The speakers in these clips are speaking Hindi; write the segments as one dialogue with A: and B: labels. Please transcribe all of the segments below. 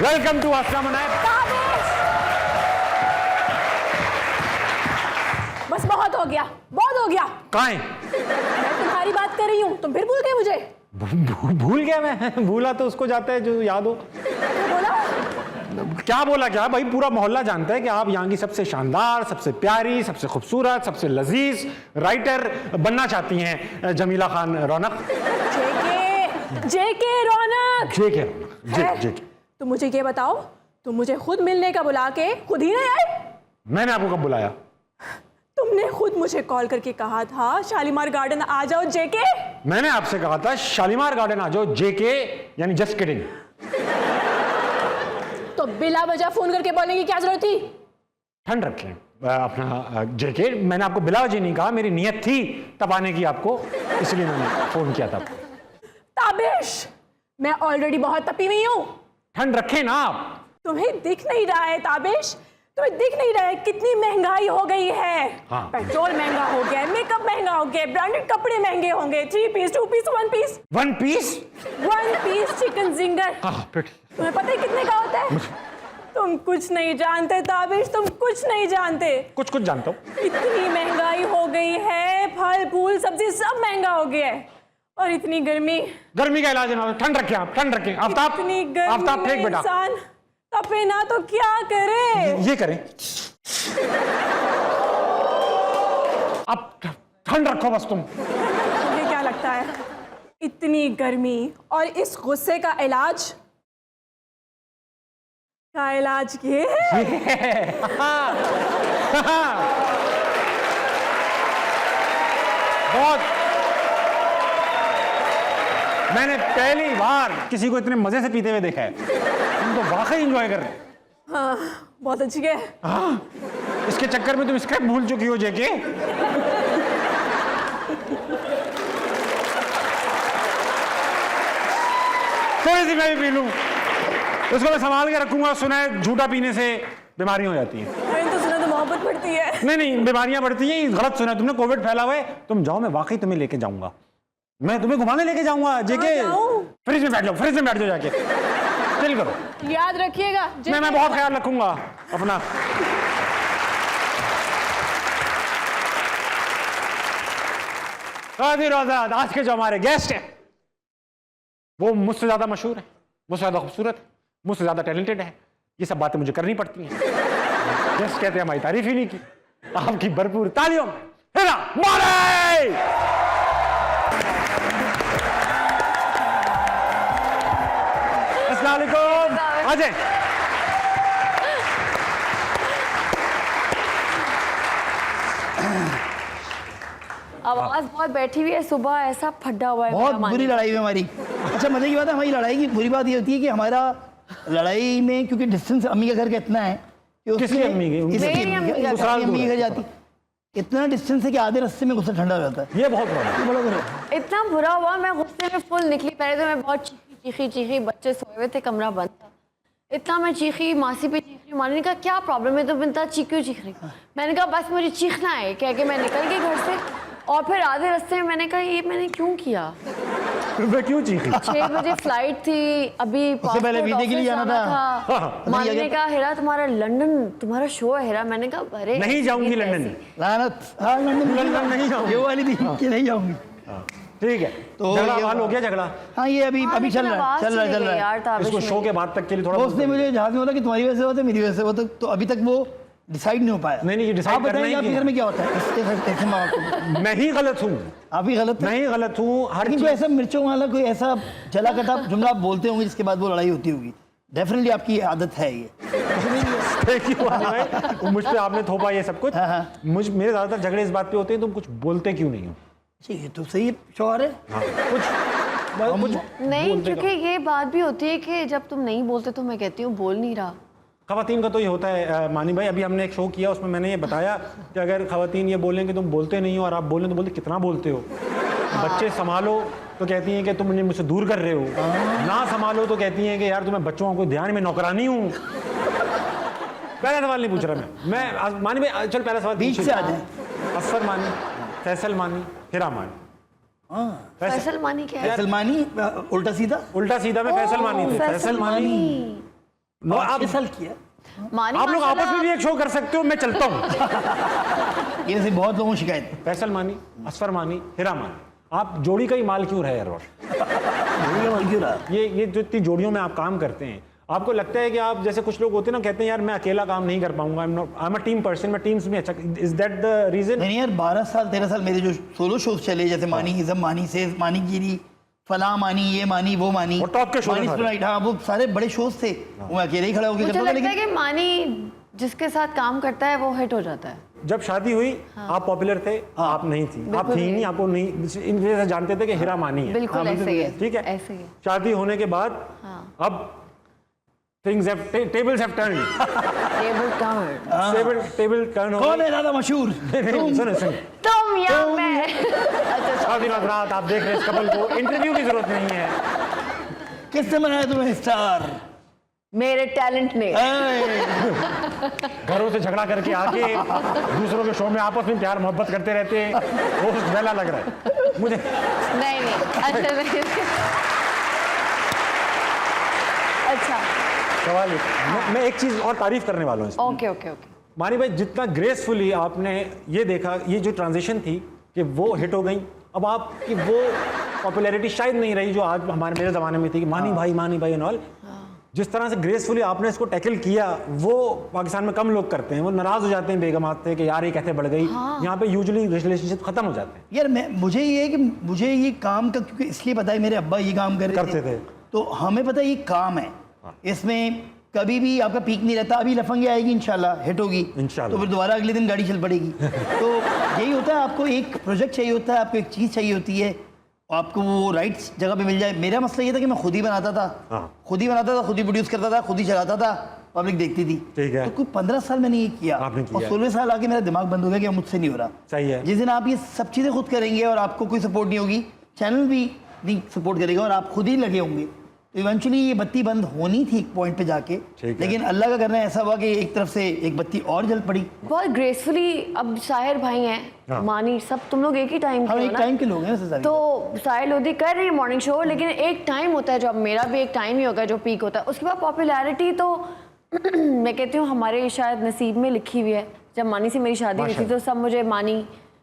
A: वेलकम टू अस्सलाम वालेकुम।
B: बस बहुत हो गया, बहुत हो गया।
A: कहाँ है?
B: मैं तुम्हारी बात कर रही हूँ, तुम फिर भूल गए मुझे।
A: भूल गया मैं? भूला तो उसको जाता है जो याद हो।
B: बोला
A: क्या बोला? क्या भाई, पूरा मोहल्ला जानता है कि आप यहाँ की सबसे शानदार, सबसे प्यारी, सबसे खूबसूरत, सबसे लजीज राइटर बनना चाहती हैं जमीला खान रौनक।
B: जेके रौनक।
A: जेके।
B: तुम मुझे ये बताओ, तुम मुझे खुद मिलने का बुला के खुद ही नहीं आए?
A: मैंने आपको कब बुलाया?
B: तुमने खुद मुझे कॉल करके कहा था शालीमार गार्डन आ जाओ जेके।
A: मैंने आपसे कहा था शालीमार गार्डन आ जाओ जेके, यानी जस्ट किडिंग।
B: तो बिला वजह फोन करके बोलने की क्या जरूरत थी?
A: ठंड रखें अपना जेके। मैंने आपको बिला वजह नहीं कहा, मेरी नियत थी तब आने की आपको, इसलिए मैंने फोन किया था।
B: ताबिश, मैं ऑलरेडी बहुत तपी हुई हूँ।
A: ठंड रखें ना आप।
B: तुम्हें दिख नहीं रहा है ताबिश, तुम्हें दिख नहीं रहा है कितनी महंगाई हो गई है।
A: हाँ।
B: पेट्रोल महंगा हो गया है, मेकअप महंगा हो गया है, ब्रांडेड कपड़े महंगे होंगे। 3 piece, 2 piece, 1 piece.
A: 1 piece?
B: 1 piece chicken zinger. तुम्हें पता है कितने का होता है? तुम कुछ नहीं जानते ताबिश, तुम कुछ नहीं जानते।
A: कुछ जानता हूँ।
B: इतनी महंगाई हो गई है, फल फूल सब्जी सब महंगा हो गया है। और इतनी गर्मी।
A: गर्मी का इलाज है ना, ठंड रखें आप, ठंड रखें। आफ्ताब फेंक बेटा।
B: इंसान तपे ना तो क्या करे?
A: ये करें, अब ठंड रखो बस तुम।
B: मुझे क्या लगता है इतनी गर्मी और इस गुस्से का इलाज ये है?
A: बहुत। मैंने पहली बार किसी को इतने मजे से पीते हुए देखा है। तुम तो वाकई एंजॉय कर रहे हो।
B: हाँ, बहुत अच्छी है।
A: हाँ, इसके चक्कर में तुम स्क्रिप्ट भूल चुकी हो जेके। थोड़ी सी मैं भी पी लूं, उसको मैं संभाल के रखूंगा। सुना है झूठा पीने से बीमारियां हो जाती हैं।
B: मैंने तो सुना तो मोहब्बत बढ़ती है।
A: नहीं, बीमारियां बढ़ती हैं, गलत सुना तुमने। कोविड फैला हुआ है। तुम जाओ, मैं वाकई तुम्हें लेके जाऊंगा। मैं तुम्हें घुमाने लेके जाऊंगा जेके। फ्रिज में बैठ जाओ, फ्रिज में बैठ जाओ जाके, चिल करो।
B: याद रखिएगा
A: मैं बहुत ख्याल रखूंगा अपना। आज के जो हमारे गेस्ट हैं वो मुझसे ज्यादा मशहूर है, मुझसे ज्यादा खूबसूरत है, मुझसे ज्यादा टैलेंटेड है। ये सब बातें मुझे करनी पड़ती हैं। गेस्ट कहते हैं हमारी तारीफ ही नहीं की। आपकी भरपूर तालियों में हिरा मारे। आ जाए।
C: आवाज बहुत बैठी हुई है, सुबह ऐसा फड्डा हुआ है।
D: बहुत बुरी लड़ाई हुई हमारी। अच्छा, मजे की बात है, हमारी लड़ाई की बुरी बात ये होती है कि हमारा लड़ाई में, क्योंकि डिस्टेंस अम्मी के घर का इतना है कि
A: किसकी अम्मी की?
C: मेरी अम्मी
D: के घर जाती, इतना डिस्टेंस है कि आधे रास्ते में गुस्सा ठंडा हो जाता है।
A: ये बहुत बड़ा।
C: इतना बुरा हुआ, मैं गुस्से में फुल निकली। पहले तो मैं बहुत चीखी, बच्चे सोए हुए थे, कमरा बंद था। इतना मैं चीखी, मासी पे चीख रही। मानी ने कहा क्या प्रॉब्लम है, तो इतना क्यों चीख रही? मैंने कहा बस मुझे चीखना है, कह के मैं निकल गई घर से। और फिर आधे रास्ते में मैंने कहा ये मैंने क्यों किया?
A: मैं क्यों चीखी?
C: 6 बजे फ्लाइट थी, अभी
D: उससे पहले वीडियो के लिए जाना था।
C: मानी ने कहा हिरा तुम्हारा लंदन तुम्हारा शो है हिरा। मैंने कहा अरे
A: नहीं जाऊंगी लंदन।
D: लंदन नहीं जाऊंगी, ये वाली थी कि नहीं जाऊंगी।
A: ठीक है,
D: तो
A: झगड़ा हाल हो गया। झगड़ा
D: हाँ, ये अभी चल रहा है
C: यार।
A: इसको शो के बाद तक के लिए थोड़ा
D: उसने मुझे जहाँ से बोला कि तुम्हारी वजह से होता है, मेरी वजह से होता, तो अभी तक वो डिसाइड नहीं हो पाया।
A: नहीं, ये डिसाइड करना ही
D: आपके घर में क्या होता है?
A: मैं ही गलत हूँ।
D: आप ही गलत
A: मैं ही गलत हूँ हर
D: चीज। कोई ऐसा मिर्चों वाला, कोई ऐसा जला कटा जुमला आप बोलते होंगे जिसके बाद वो लड़ाई होती होगी। डेफिनेटली आपकी आदत है ये।
A: मुझ पे आपने थोपा ये सब कुछ।
D: हाँ।
A: मेरे ज्यादातर झगड़े इस बात पे होते हैं तुम कुछ बोलते क्यों नहीं हो।
D: ये तो सही शौहर है।
A: कुछ
C: नहीं, क्योंकि ये बात भी होती है कि जब तुम नहीं बोलते तो मैं कहती हूँ बोल नहीं रहा।
A: खवातीन का तो ये होता है मानी भाई। अभी हमने एक शो किया, उसमें मैंने ये बताया कि अगर खवातीन ये बोलें कि तुम बोलते नहीं हो और आप बोलें तो बोलते कितना बोलते हो। बच्चे संभालो तो कहती हैं कि तुम मुझसे दूर कर रहे हो। ना संभालो तो कहती हैं कि यार तुम्हें बच्चों को ध्यान में नौकरानी हूँ। पहला सवाल नहीं पूछ रहा मैं मानी भाई। चल पहला सवाल
D: बीच से आ जाए।
A: अफसर मानी, फैसल मानी, हिरा मानी।
C: फैसल मानी क्या है?
D: फैसल मानी उल्टा सीधा
A: मैं फैसल मानी थी। फैसल मानी नो, आप
D: 6 साल किया।
C: मानी
A: आप लोग
C: माशाल्लाह
A: आपस में भी एक शो कर सकते हो, मैं चलता हूँ।
D: ये से बहुत लोगों को शिकायत है।
A: फैसल मानी, असफर मानी, हिरा मानी, आप जोड़ी का ही माल क्यों रहे हर वक्त?
D: क्यों रहा?
A: ये जो इतनी जोड़ियों में आप काम करते हैं, आपको लगता है कि आप जैसे कुछ लोग होते हैं ना, कहते हैं यार मैं अकेला काम नहीं कर पाऊंगा, I am a team person, मैं टीम्स में अच्छा, इज दैट द रीजन?
D: नहीं यार, 12 साल 13 साल मेरे जो सोलो शोज चले, जैसे मानी हिजम, मानी सेज, मानी गिरी, फला मानी, ये मानी, वो मानी,
A: वो टॉप के शो
D: मानी
A: थे सारे।
D: स्प्राइट, हाँ वो सारे बड़े शोज थे। वो मैं अकेले ही खड़ा होकर
C: मुझे
D: करता था।
C: लगता है
D: लेकिन
C: कि मानी जिसके साथ काम करता है वो हिट हो जाता है।
A: जब शादी हुई आप पॉपुलर थे, आप नहीं थी, आप
C: बिल्कुल
A: थी
C: नहीं।
A: नहीं, आपको नहीं, इन वजह से जानते थे कि हिरा मानी है।
C: बिल्कुल ऐसे ही है,
A: ठीक है,
C: ऐसे ही है।
A: शादी होने के बाद अब things have tables have turn, table turn हो
D: कौन है ज्यादा मशहूर?
A: सुनो सुनो,
C: तुम या मैं। अच्छा
A: शादी रात आप देख रहे हैं इस कपल को, इंटरव्यू की जरूरत नहीं है।
D: किसने बनाया तुम्हें स्टार?
C: मेरे टैलेंट ने।
A: घरों से झगड़ा करके आके दूसरों के शो में आपस में प्यार मोहब्बत करते रहते हैं, वो वेला लग रहा है मुझे।
C: नहीं अच्छा नहीं। अच्छा
A: सवाल मैं एक चीज और तारीफ करने वाला हूँ इसमें।
C: Okay okay okay.
A: मानी भाई, जितना ग्रेसफुली आपने ये देखा, ये जो ट्रांजिशन थी कि वो हिट हो गई, अब आपकी वो पॉपुलैरिटी शायद नहीं रही जो आज हमारे मेरे ज़माने में थी कि मानी भाई एंड ऑल। जिस तरह से ग्रेसफुली आपने इसको टैकल किया, वो पाकिस्तान में कम लोग करते हैं। वो नाराज हो जाते हैं बेगमात से कि यार ये कैसे बढ़ गई। यहाँ पे यूजुअली रिलेशनशिप खत्म हो जाते हैं।
D: यार मुझे ये है कि मुझे ये काम का, क्योंकि इसलिए पता है मेरे अब्बा ये काम करते थे, तो हमें पता है ये काम है, इसमें कभी भी आपका पीक नहीं रहता। अभी लफंगे आएगी इंशाल्लाह, हिट होगी
A: इंशाल्लाह,
D: तो फिर दोबारा अगले दिन गाड़ी चल पड़ेगी। तो यही होता है, आपको एक प्रोजेक्ट चाहिए होता है, आपको एक चीज़ चाहिए होती है, आपको वो राइट जगह पे मिल जाए। मेरा मसला ये था कि मैं खुद ही बनाता था, खुद ही प्रोड्यूस करता था, खुद ही चलाता था, पब्लिक देखती थी।
A: ठीक है।
D: तो कोई 15 साल मैंने ये किया,
A: आपने किया।
D: और 16 साल आके मेरा दिमाग बंद हो गया कि अब मुझसे नहीं हो रहा।
A: सही है।
D: जिस दिन आप ये सब चीज़ें खुद करेंगे और आपको कोई सपोर्ट नहीं होगी, चैनल भी नहीं सपोर्ट करेगा और आप खुद ही लगे होंगे, तो इवेंचुअली ये बत्ती बंद होनी थी एक पॉइंट पे जाके। लेकिन अल्लाह का करना ऐसा हुआ कि एक तरफ से एक बत्ती और जल पड़ी।
C: बहुत ग्रेसफुली। अब साहिर भाई हैं, मानी, सब तुम लोग एक ही टाइम
D: हम
C: के हो
D: एक
C: ना?
D: टाइम के लोग हैं वैसे सारे।
C: तो साहिर लोधी कर रही है मॉर्निंग शो, लेकिन एक टाइम होता है जो, अब मेरा भी एक टाइम ही होगा जो पीक होता है। उसके बाद पॉपुलैरिटी तो मैं कहती हूँ हमारे शायद नसीब में लिखी हुई है। जब मानी से मेरी शादी हुई थी तो सब मुझे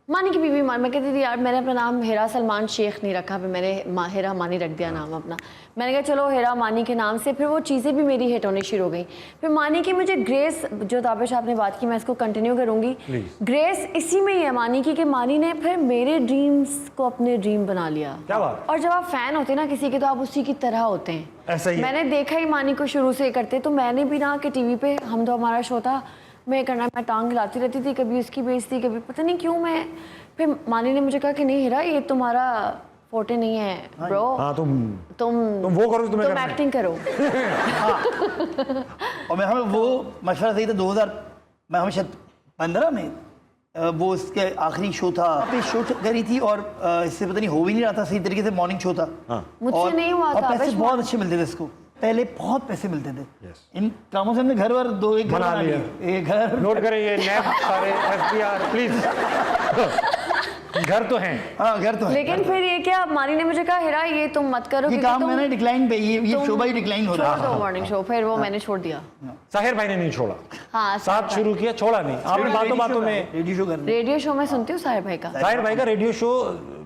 C: मानी की बीवी मैं कहती थी यार, मैंने अपना नाम हिरा सलमान शेख नहीं रखा, फिर मैंने हिरा मानी रख दिया नाम अपना। मैंने कहा चलो हिरा मानी के नाम से, फिर वो चीज़ें भी मेरी हिट होनी शुरू हो गई। फिर मानी की मुझे ग्रेस, जो ताबिश आपने बात की, मैं इसको कंटिन्यू करूँगी। ग्रेस इसी में ही है मानी की, कि मानी ने फिर मेरे ड्रीम्स को अपने ड्रीम बना लिया।
A: क्या बात।
C: और जब आप फ़ैन होते हैं ना किसी के, तो आप उसी की तरह होते हैं।
A: ऐसा ही है।
C: मैंने देखा ही मानी को शुरू से करते, तो मैंने भी ना कि टीवी पे हम तो हमारा शो था, मैं टांग हिलाती रहती थी, कभी उसकी बेइज्जती, कभी पता नहीं क्यों मैं। फिर मानी ने मुझे कहा कि नहीं हिरा, ये तुम्हारा फोटे नहीं है ब्रो।
A: हाँ, तुम
C: वो
A: करो, तुम
C: एक्टिंग करो।
D: और मैं हमें वो मशवरा सही था 2000 मैं हमेशा 15 में वो इसके आखिरी शो था, पे शो करी थी, और इससे पता नहीं हो भी नहीं रहा था सही तरीके से, मॉर्निंग शो था।
C: मुझसे नहीं हुआ था।
D: और पैसे बहुत अच्छे मिलते थे इसको, पहले बहुत पैसे मिलते थे। इन कामों से हमने घर वर दो एक घर
A: बना
D: बना
A: लिया।
D: लिए। एक घर
A: नोट करें ये नैप सारे एफबीआर प्लीज। घर तो हैं।
D: हाँ घर तो है।
C: लेकिन फिर ये क्या, मानी ने मुझे कहा हिरा ये तुम मत करो,
D: ये
C: क्योंकि
D: काम
C: तुम
D: मैंने डिक्लाइन पे, ये शो भाई डिक्लाइन हो रहा
C: छोड़ दो मॉर्निंग शो। फिर वो मैंने छोड़ दिया।
A: साहिर भाई ने नहीं छोड़ा,
C: हाँ,
A: साथ शुरू किया, छोड़ा नहीं। आपने बातों बातों में
D: रेडियो शो करना।
C: रेडियो शो में सुनती हूँ साहिर भाई का।
A: साहिर भाई का रेडियो शो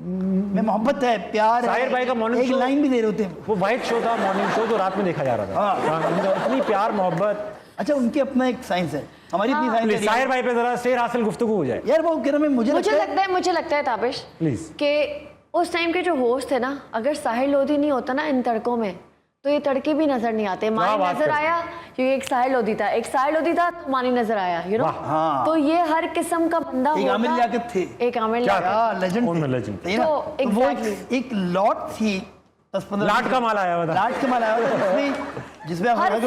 D: में मोहब्बत है, प्यार है।
A: साहिर भाई का मॉर्निंग
D: एक
A: शो,
D: लाइन भी दे रहे होते हैं।
A: वो वाइट शो था, मॉर्निंग शो जो रात में देखा जा रहा था। हाँ, इतनी प्यार मोहब्बत।
D: अच्छा, उनकी अपना एक साइंस है, हमारी अपनी साइंस है।
A: साहिर भाई पे जरा शेर हासिल गुफ्तगू हो जाए
D: यार वो कह रहा, मुझे
C: लगता है ताबिश
A: प्लीज
C: कि उस टाइम के जो होस्ट थे ना, अगर साहिर लोधी नहीं होता ना इन तड़कों में, तो ये तड़के भी नजर नहीं आते। मानी नजर आया क्योंकि एक साहिर लोधी था, तो मानी नजर आया, यू नो।
D: हाँ।
C: तो ये हर किस्म का बंदा
D: एक आमिर लियाकत थे,
C: एक आमिर लियाकत,
D: लेजेंड थे।
C: तो
D: वो एक लॉट थी 10-15
A: लाट का माल आया हुआ था।
D: लाट का माल आया हुआ था, जिसमें
C: हर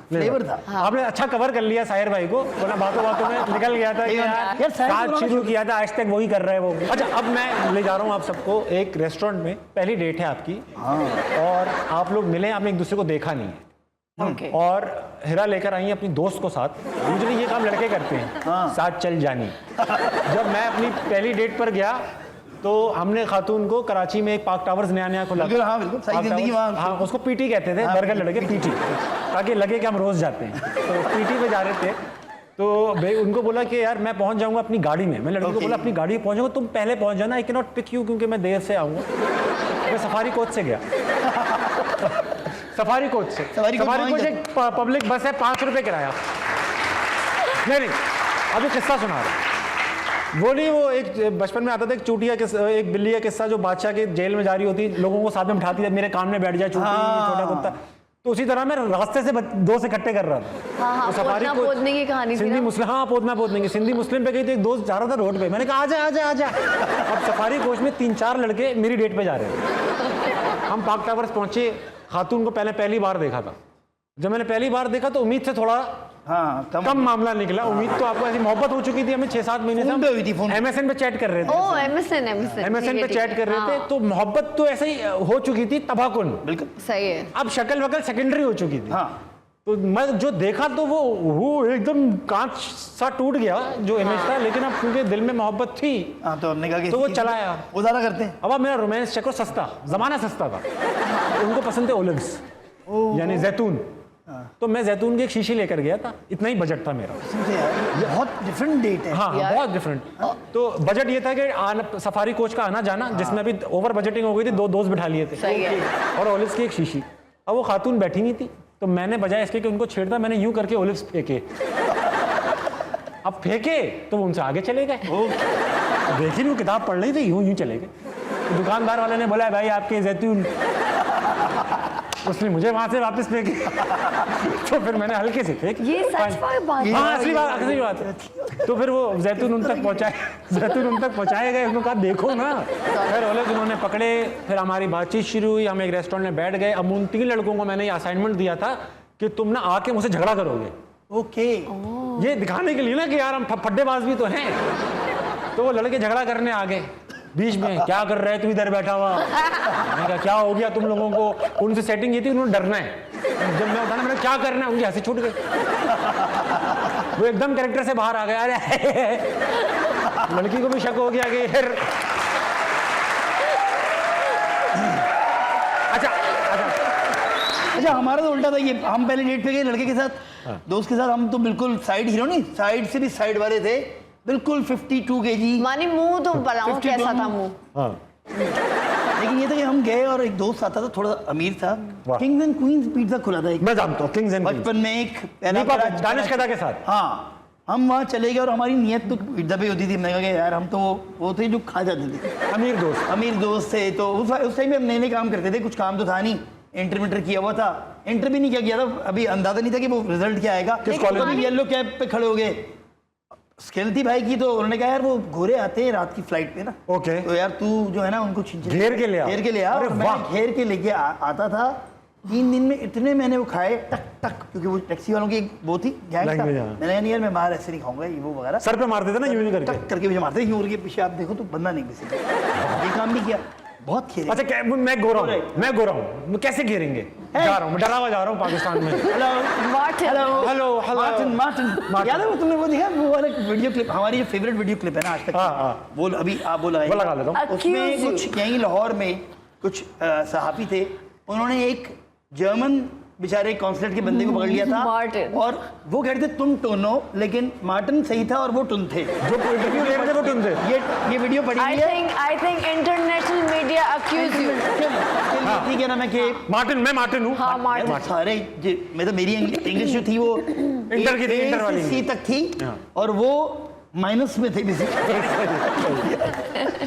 C: फ्लेवर था।
A: आपने अच्छा कवर कर लिया साहिर भाई को, वरना बातों बातों में निकल गया था कि यार साथ शुरू किया था, आज तक वही कर रहा है वो। अच्छा, अब मैं ले जा रहा हूँ आप सबको एक रेस्टोरेंट में, पहली डेट है आपकी, और आप लोग मिले, आपने एक दूसरे को देखा नहीं है, और हिरा लेकर आई है अपनी दोस्त को साथ। यूजुअली ये काम लड़के करते हैं, साथ चल जानी। जब मैं अपनी पहली डेट पर गया तो हमने खातून को कराची में एक पार्क टावर्स नया खुला,
D: बिल्कुल, हाँ, बिल्कुल, सारी
A: पार्क
D: जिंदगी
A: टावर्स,
D: वहाँ।
A: हाँ, उसको पीटी कहते थे, बर्गर लड़के पीटी, ताकि लगे कि हम रोज जाते हैं। तो पीटी पे जा रहे थे, तो भाई उनको बोला कि यार मैं पहुंच जाऊंगा अपनी गाड़ी में। मैं लड़की को बोला अपनी गाड़ी में पहुंचूंगा, तुम पहले पहुंच जाना, I can not pick you क्योंकि मैं देर से आऊंगा। मैं सफारी कोच से गया, सफारी कोच से,
D: सफारी कोच
A: एक पब्लिक बस है, 5 रुपए किराया। नहीं, अभी किस्सा सुना रहा, वो नहीं, वो एक बचपन में आता था एक चूटिया एक बिल्ली का किस्सा, जो बादशाह के जेल में जा रही होती, लोगों को साथ में बिठाती है, मेरे कान में बैठ जाए चूटी, छोटा कुत्ता। तो उसी तरह मैं रास्ते से 2 इकट्ठे कर रहा था।
C: हाँ,
A: तो सफारी
C: पोदना पोदने की कहानी थी
A: सिंधी
C: ना?
A: मुस्लिम, हाँ पोदने की सिंधी मुस्लिम पे गई तो एक दोस्त जा रहा था रोड पे, मैंने कहा आजा। अब सफारी कोच में 3-4 लड़के मेरी डेट पे जा रहे थे। हम पार्क टावर्स पहुंचे, खातून को पहली बार देखा था। जब मैंने पहली बार देखा तो उम्मीद से थोड़ा
D: हाँ,
A: कम मामला निकला। उम्मीद तो आपको ऐसी मोहब्बत हो चुकी थी, हमें 6-7 महीने
D: फोन पे हुई थी, फोन
A: से
D: पे।
A: MSN पे चैट कर रहे थे।
C: ओह, MSN
A: पे चैट कर रहे थे, तो मोहब्बत तो ऐसे ही हो चुकी थी, तबाकुन।
D: बिल्कुल
C: सही है।
A: अब शक्ल वकल सेकेंडरी हो चुकी थी।
D: हाँ,
A: तो मैं जो देखा तो वो एकदम कांच सा टूट गया जो इमेज था, लेकिन अब क्योंकि दिल में मोहब्बत थी
D: हाँ, तो हमने कहा कि
A: तो वो चलाया।
D: उजाला करते हैं।
A: अब मेरा रोमांस चक्कर सस्ता, जमाना सस्ता था, उनको पसंद थे ओलिव्स, यानी जैतून। तो मैं जैतून की एक शीशी लेकर गया था, इतना ही बजट था मेरा।
D: सुनते यार, ये बहुत डिफरेंट डेट है।
A: हाँ, बहुत डिफरेंट। तो बजट ये था कि सफारी कोच का आना जाना, जिसमें अभी ओवर बजटिंग हो गई थी, 2 दोस्त बिठा लिए थे,
C: सही है।
A: और ओलिव्स की एक शीशी। अब वो खातून बैठी नहीं थी, तो मैंने बजाय इसके कि उनको छेड़ता, मैंने यूं करके ओलिव्स फेंके। अब फेंके तो वो उनसे आगे चले गए, देखी नहीं, किताब पढ़ रही थी, यूं चले गए। तो दुकानदार वाले ने बोला भाई आपके जैतून, उसने मुझे वहां से वापस फेंके। तो फिर मैंने हल्के से फेंक,
C: ये सच बात है।
A: हाँ, असली बात है। तो फिर वो जैतून उन तक पहुंचाए गए, उन्होंने कहा देखो ना। फिर ओलिव्स उन्होंने पकड़े, फिर हमारी बातचीत शुरू हुई, हम एक रेस्टोरेंट में बैठ गए। अब उन 3 लड़कों को मैंने ये असाइनमेंट दिया था कि तुम ना आके मुझसे झगड़ा करोगे,
D: ओके,
A: ये दिखाने के लिए ना कि यार हम फड्डेबाज भी तो हैं। तो वो लड़के झगड़ा करने आ गए बीच में, क्या कर रहे तू इधर बैठा हुआ। मैंने कहा क्या हो गया तुम लोगों को। उनसे सेटिंग ये थी, उन्होंने डरना है। जब मैं उठाना, मैंने क्या करना है, उनकी हंसी छूट गई। वो एकदम कैरेक्टर से बाहर आ गया। अरे लड़की को भी शक हो गया कि यार
D: अच्छा, हमारा तो उल्टा था। ये हम पहले डेट पे गए लड़के के साथ, दोस्त के साथ। हम तो बिल्कुल साइड हीरो नहीं, साइड से भी साइड वाले थे, बिल्कुल 52 kg।
C: मानी मुंह तो बताओ
D: 52
C: कैसा था मुंह।
A: हाँ,
D: लेकिन ये था कि हम गए और एक दोस्त आता था, थोड़ा अमीर था,
A: वाह।
D: किंग्स एंड क्वींस पिज्जा खुला था एक
A: मैं जानता हूँ किंग्स एंड
D: बचपन में, एक
A: दानिश कदा के साथ।
D: हाँ, हम वहाँ चले गए और हमारी नियत तो पिज्जा पे होती थी। मैंने कहा कि यार हम तो वो थे जो खा जाते थे, अमीर दोस्त थे। तो उस टाइम में हम नए काम करते थे, कुछ काम तो था नहीं, इंटर किया हुआ था, इंटर भी नहीं किया गया था, अभी अंदाजा नहीं था कि वो रिजल्ट क्या आएगा।
A: किस कॉलेज में?
D: येलो कैब पे खड़े हो गए, स्किल थी भाई की। तो उन्होंने कहा यार वो घोड़े आते हैं रात की फ्लाइट पे ना,
A: ओके,
D: तो यार तू जो है ना उनको
A: घेर के ले आ।
D: और मैं घेर के लेके आता था। 3 दिन में इतने मैंने वो खाए, टक, क्योंकि वो टैक्सी वालों की एक वो थी, गैंग था।
A: Language, हाँ।
D: मैंने कहा नहीं यार मैं बाहर ऐसे नहीं खाऊंगा, ये वो वगैरह।
A: सर पे मारते थे ना यूं करके।
D: टक करके मुझे मारते यूं करके पीछे, आप देखो तो बंदा नहीं किसी ये काम भी किया, बहुत खेले।
A: अच्छा, मैं गोरा हूँ, मैं कैसे घेरेंगे? जा रहा हूँ, मैं डरा हुआ जा रहा हूँ पाकिस्तान में।
D: हेलो मार्टिन, याद है वो तुमने वो देखा वो वाला वीडियो क्लिप, हमारी जो फेवरेट वीडियो क्लिप है ना आज तक,
A: हाँ।
D: वो अभी आप वो
A: वो लगा लेता हूँ।
D: उसमें कुछ यहीं लाहौर में कुछ सहाफी थे, उन्होंने एक जर्मन बेचारे कॉन्सुलेट के बंदे को पकड़ लिया था,
C: मार्टिन।
D: और वो कहते थे तुम टोनो, लेकिन मार्टिन सही था और वो टुन थे,
A: जो इंटरव्यू ले रहे थे वो टुन थे।
D: ये वीडियो पड़ी हुई है।
C: I think international media accuse you।
D: ठीक है ना, मैं कि
A: मैं मार्टिन हूँ।
C: हाँ, मार्टिन।
D: यार, सारे मैं तो मेरी इंग्लिश जो थी वो
A: इंटर की थी, इंटर वाली
D: सी तक थी, और वो माइनस में थे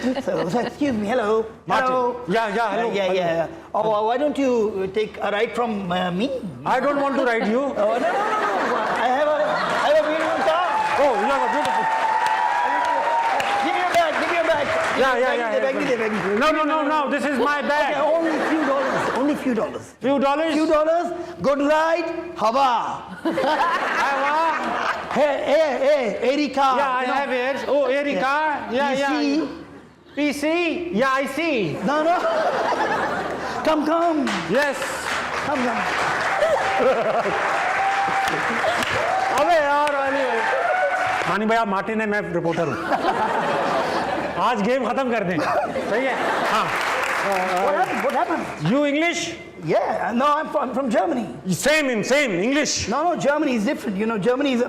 D: excuse me, hello.
A: Yeah, hello.
D: Yeah. Oh, why don't you take a ride from me?
A: I don't want to ride you.
D: Oh, no. I have a beautiful car.
A: Oh, you are beautiful.
D: Give me your bag.
A: Yeah. No. This is my bag.
D: Okay, only few dollars.
A: Few dollars?
D: Good ride, Hava. Hey, Erika.
A: Yeah, I have it. Oh, Erika. Yeah. PC. Yeah, I see.
D: No. Come.
A: Yes.
D: Come.
A: अबे यार मानी भाई, आप मार्टिन है, मैं रिपोर्टर हूँ। आज गेम खत्म कर दें, सही है? हाँ,
D: What happened?
A: You English?
D: Yeah, no, I'm from Germany.
A: Same English.
D: No, Germany is different. You know, Germany is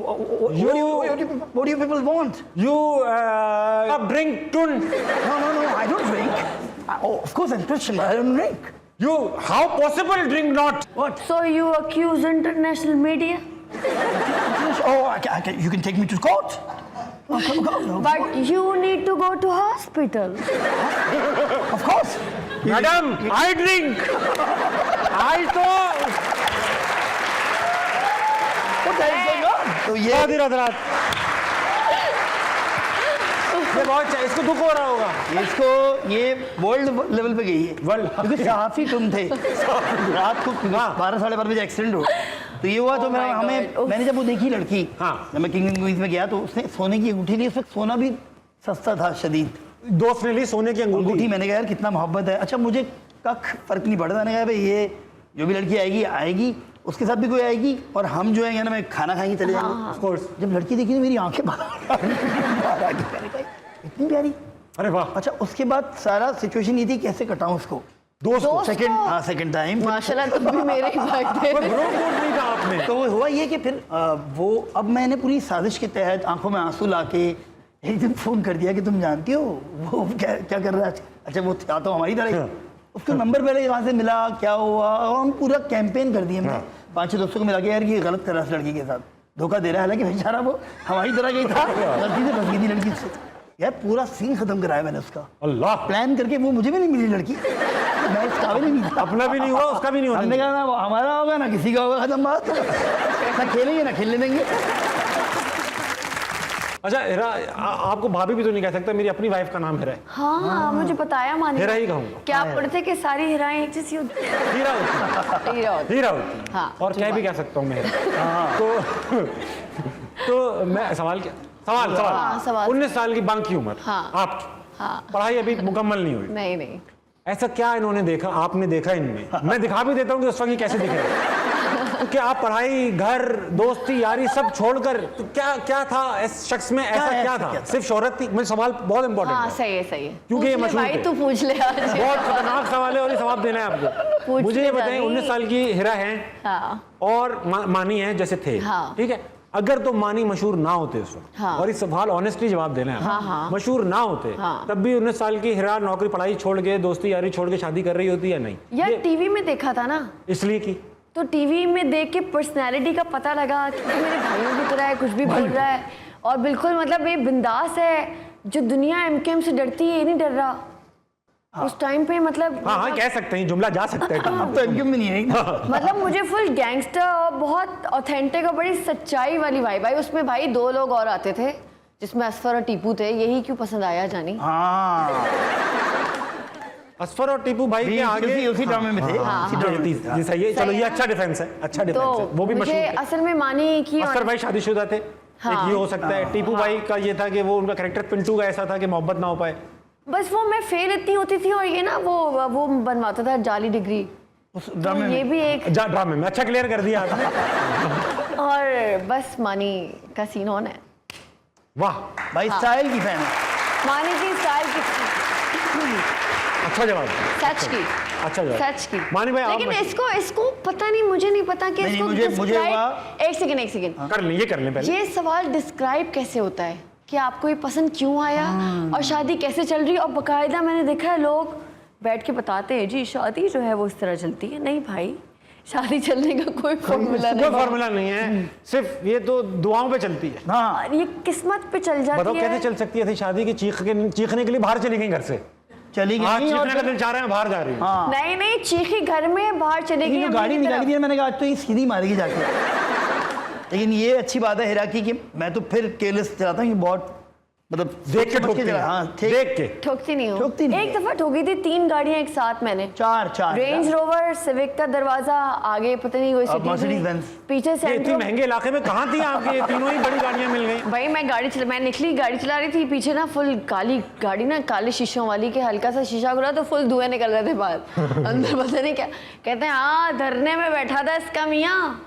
D: what do you people want?
A: You drink tun.
D: No, I don't drink. Oh, of course I'm Christian, but I don't drink.
A: You, how possible drink not?
D: What?
C: So you accuse international media?
D: Oh, you can take me to court. Oh, go.
C: But you need to go to hospital.
D: Of course.
A: Madam, I drink. आज तो
D: What the hell is going on? तो ये
A: आधी रात ये बहुत इसको दुख हो रहा होगा.
D: ये वर्ल्ड लेवल पे गई है.
A: World.
D: क्योंकि सहाफी तुम थे. रात को 12-12:30 बजे एक्सीडेंट हो. तो ये हुआ तो मैंने जब वो देखी लड़की,
A: हाँ.
D: जब मैं किंग एंड क्वींस में गया तो उसने सोने की अंगूठी ली. उसमें सोना भी सस्ता था शदीद.
A: दोस्त ने ली सोने की
D: अंगूठी. मैंने कहा यार कितना मोहब्बत है. अच्छा मुझे कख फर्क नहीं पड़ता. मैंने कहा भाई ये जो भी लड़की आएगी उसके साथ भी कोई आएगी और हम जो है ना मैं खाना खाएंगे चले जाएंगे.
A: Of course.
D: जब लड़की देखी तो मेरी आंखें बाहर आ गई. इतनी प्यारी.
A: अरे वाह.
D: अच्छा उसके बाद सारा सिचुएशन ये थी कैसे कटाऊं उसको.
C: दोस्त
D: सेकंड टाइम
C: माशाल्लाह तुम भी मेरे ही भाई थे.
A: नहीं था आपने.
D: तो हुआ ये कि फिर वो अब मैंने पूरी साजिश के तहत आंखों में आंसू लाके एक दिन फोन कर दिया कि तुम जानती हो वो क्या कर रहा है. अच्छा वो था तो हमारी तरह ही. उसको नंबर पहले कहाँ से मिला, क्या हुआ, और हम पूरा कैंपेन कर दिए हमने. 5-6 दोस्तों को मिला के यार ये गलत कर रहा है लड़की के साथ, धोखा दे रहा है. हालांकि बेचारा वो हमारी तरह का ही था, गलती से फंस गई थी लड़की से. यार पूरा सीन खत्म कराया मैंने उसका.
A: अल्लाह.
D: प्लान करके वो मुझे भी नहीं मिली लड़की. मैं इस काबिल ही नहीं था.
A: अपना भी नहीं हुआ, उसका भी नहीं हुआ.
D: हमने कहा ना वो हमारा होगा ना किसी का होगा, खत्म बात. ना खेलेंगे ना खेलने देंगे.
A: अच्छा हिरा, आपको भाभी भी तो नहीं कह सकता. मेरी अपनी वाइफ का नाम हिरा है.
C: हाँ मुझे बताया मानी.
A: हिरा ही कहूँगा.
C: क्या आप पढ़ते कि सारी हिराएं एक जैसी होती हैं?
A: हीरा होती. हीरा होती.
C: हाँ,
A: और क्या भी कह सकता हूँ मैं. तो मैं सवाल 19 साल की बाकी उम्र.
C: हाँ.
A: आपकी पढ़ाई अभी मुकम्मल नहीं हुई.
C: नहीं
A: ऐसा क्या इन्होंने देखा, आपने देखा इनमें. मैं दिखा भी देता हूँ कि उस वक्त ये कैसे दिखे. तो क्या आप पढ़ाई, घर, दोस्ती, यारी सब छोड़कर, तो क्या था इस शख्स में, ऐसा क्या था? सिर्फ शोहरत थी? मेरा सवाल बहुत इंपॉर्टेंट
C: हाँ,
A: है.
C: सही है.
A: क्योंकि ये मशहूर
C: भाई
A: थे.
C: तू पूछ ले आज.
A: बहुत खतरनाक सवाल है और ये जवाब देना है आपको. मुझे ये बताएं, 19 साल की हिरा हैं और मानी है जैसे थे, ठीक है. अगर तो मानी मशहूर ना होते उस वक्त, और इस सवाल ऑनेस्टली जवाब देना है, मशहूर ना होते तब भी 19 साल की हिरा नौकरी पढ़ाई छोड़ के, दोस्ती यारी छोड़ के शादी कर रही होती या नहीं?
C: यार टीवी में देखा था ना,
A: इसलिए की.
C: तो टीवी में देख के पर्सनैलिटी का पता लगा कि मेरे भाइयों की तरह है, कुछ भी बोल रहा है और बिल्कुल मतलब ये बिंदास है. जो दुनिया एमकेएम से डरती है ये नहीं डर रहा. उस टाइम पे मतलब
A: हाँ कह सकते हैं, जुमला जा सकता है.
D: अब तो एमकेएम में नहीं है.
C: मतलब मुझे फुल गैंगस्टर और बहुत ऑथेंटिक और बड़ी सच्चाई वाली वाइब. भाई उसमें भाई 2 लोग और आते थे जिसमें असफर और टीपू थे. यही क्यों पसंद आया जानी.
A: असफर और टीपू भाई के आगे
D: उसी ड्रामे में थे.
A: जी सही है. चलो ये अच्छा डिफरेंस है, अच्छा डिफरेंस है. वो भी
C: मुझे
A: मशहूर.
C: असल में मानी की
A: असफर भाई शादीशुदा थे, एक ये हो सकता है. टीपू भाई का ये था कि वो उनका कैरेक्टर पिंटू का ऐसा था कि मोहब्बत ना हो पाए.
C: बस वो मैं फेल इतनी होती थी और ये ना वो बनवाता था जाली डिग्री.
D: उस
C: तो
D: ड्रामे
C: ये
D: में
C: भी एक
A: ड्रामे में अच्छा क्लियर कर दिया आपने.
C: और बस मानी का सीन ऑन है.
A: वाह
D: भाई स्टाइल की फैन है.
C: मानी की स्टाइल की
A: अच्छा जवाब.
C: सच की.
A: अच्छा जवाब.
C: सच की.
A: मानी भाई
C: लेकिन
A: आप
C: इसको पता नहीं, मुझे नहीं पता कि
D: नहीं,
C: इसको
D: मुझे
C: describe- एक सेकंड
A: कर लें, ये कर लें पहले.
C: ये सवाल डिस्क्राइब कैसे होता है कि आपको ये पसंद क्यों आया और शादी कैसे चल रही है. और बाकायदा मैंने देखा है लोग बैठ के बताते हैं जी शादी जो है वो इस तरह चलती है. नहीं भाई, शादी चलने का कोई फॉर्मूला
A: कोई
C: नहीं.
A: फॉर्मूला नहीं है, सिर्फ ये तो दुआओं पे चलती है.
D: हाँ
C: और ये किस्मत पे चल जाती
A: बताओ
C: है.
A: कैसे चल सकती है. थी शादी की चीखने के लिए बाहर चली गई घर से.
D: चली
A: हाँ,
D: गई.
A: चीखने का दिल चाह रहे हैं, बाहर जा रही है.
D: हाँ
C: नहीं चीखी घर में बाहर चलेगी.
D: लेकिन जो गाड़ी निकाली थी मैंने कहा आज तो ये सीधी मारेगी जाके. लेकिन ये अच्छी बात है हिरा की कि मैं तो फिर केयरलेस चलाता हूँ. ये बहुत मतलब
A: देख के ठोकती है.
D: हाँ
A: देख के
C: ठोकती नहीं हूँ.
D: ठोकती नहीं
C: एक दफा ठोकी थी 3 गाड़ियां एक साथ मैंने.
D: चार
C: रेंज रोवर सिविक का दरवाजा आगे पता नहीं कोई सिटी
D: Mercedes
C: थी,
D: Benz.
C: पीछे
A: ये इतने
C: सेंट्रो.
A: महंगे इलाके में कहाँ थी आपकी? ये तीनों ही बड़ी गाड़ियाँ मिल गई.
C: भाई मैं निकली गाड़ी चला रही थी, पीछे ना फुल काली गाड़ी ना, काले शीशों वाली के हल्का सा शीशा खुला तो फुल धुएं निकल रहे थे बाहर. अंदर पता नहीं क्या कहते हैं. हाँ धरने में बैठा था इसका मियाँ.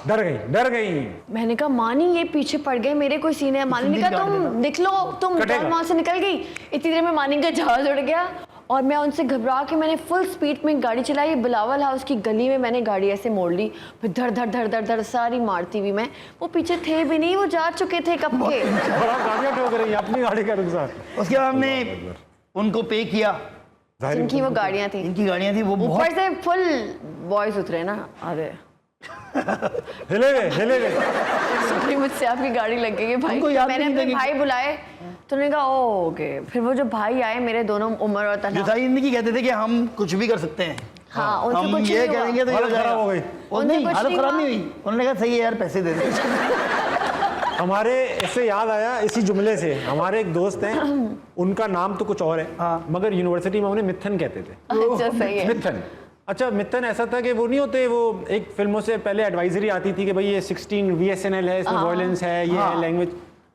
A: डर गई।
C: मैंने कहा मानी ये पीछे पड़ गए, मेरे कोई सीन है। मानी ने कहा तुम दिख लो, तुम
A: कटेगा।
C: वहां से निकल गई। इतनी देर में मानी का जहाज उड़ गया और मैं उनसे घबरा के मैंने फुल स्पीड में गाड़ी चलाई। बिलावल हाउस की गली में मैंने गाड़ी ऐसे मोड़ ली, फिर धड़ धड़ धड़ धड़ धड़ सारी मारती हुई मैं। वो पीछे थे भी नहीं, वो जा चुके थे कब के।
A: बड़ा गाड़ियां ठोक रही है अपनी गाड़ी का नुकसान।
D: उसके बाद हमने उनको पे किया,
C: जिनकी वो गाड़ियां थी,
D: इनकी गाड़ियां थी, वो
C: ऊपर
D: बहुत
C: से फुल बॉयज उतरे ना। अरे
A: हिले गए।
C: मुझसे आपकी गाड़ी लग गई है भाई।
D: हमको याद
C: मैंने
D: नहीं
C: अपने
D: था कि-
C: भाई बुलाए तो उन्होंने कहा ओ ओके। फिर वो जो भाई आए मेरे दोनों उमर और
D: जो
C: तन्हा,
D: सारी जिंदगी कहते थे कि हम कुछ भी कर सकते हैं,
C: हाँ उनसे
D: हम
C: कुछ
D: ये
C: नहीं हुआ।
D: करेंगे तो ये हो
A: हालत खराब हो गई।
D: जाएगा।
C: उनसे
D: नहीं
C: कुछ
D: हालत
C: नहीं
D: खराब
C: हुआ।
D: नहीं हुई, उन्होंने कहा सही है यार पैसे दे दे।
A: हमारे इससे याद आया इसी जुमले से, हमारे एक दोस्त हैं, उनका नाम तो कुछ और है
D: हाँ।
A: मगर यूनिवर्सिटी में उन्हें मिथन कहते थे।
C: अच्छा सही है।
A: मिथन, अच्छा मिथन ऐसा था कि वो नहीं होते, वो एक फिल्मों से पहले एडवाइजरी आती थी कि भाई ये 16 VSNL है, इसमें वायलेंस है, ये है लैंग्वेज।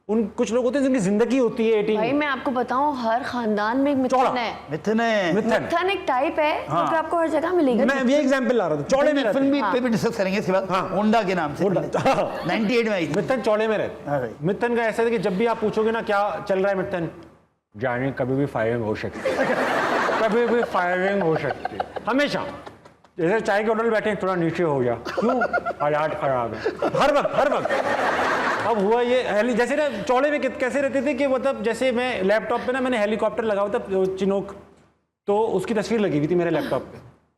A: उन कुछ लोग होते हैं जिनकी जिंदगी होती है 18।
C: भाई मैं आपको बताऊं हर खानदान में एक
A: चौड़ा।
C: मिथन है।
D: मिथुन है।
A: मिथन,
C: मिथन एक टाइप है जो कि आपको हर जगह मिलेगा।
A: मैं ये एग्जांपल ला रहा था, चौड़े में रहते
D: फिल्म भी
C: हाँ।
D: पे भी डिस्कस करेंगे इसके बाद।
A: हाँ।
D: होंडा के नाम से
A: होंडा।
D: 98 में आई थी।
A: मिथन चौड़े में रहते
D: हाँ
A: हैं।
D: भाई।
A: मिथन का ऐसा है कि जब भी आप पूछोगे ना क्या चल रहा है मिथन, जाने कभी भी फायरिंग हो सकती है, कभी भी फायरिंग हो सकती है, हमेशा। जैसे चाय के होटल बैठे थोड़ा नीचे हो गया, क्यों, हालात खराब है, हर वक्त। अब हुआ ये जैसे ना चौड़े में कैसे रहते थे कि मतलब जैसे मैं लैपटॉप पे ना मैंने हेलीकॉप्टर लगा हुआ था चिनोक, तो उसकी तस्वीर लगी हुई थी मेरे लैपटॉप पे।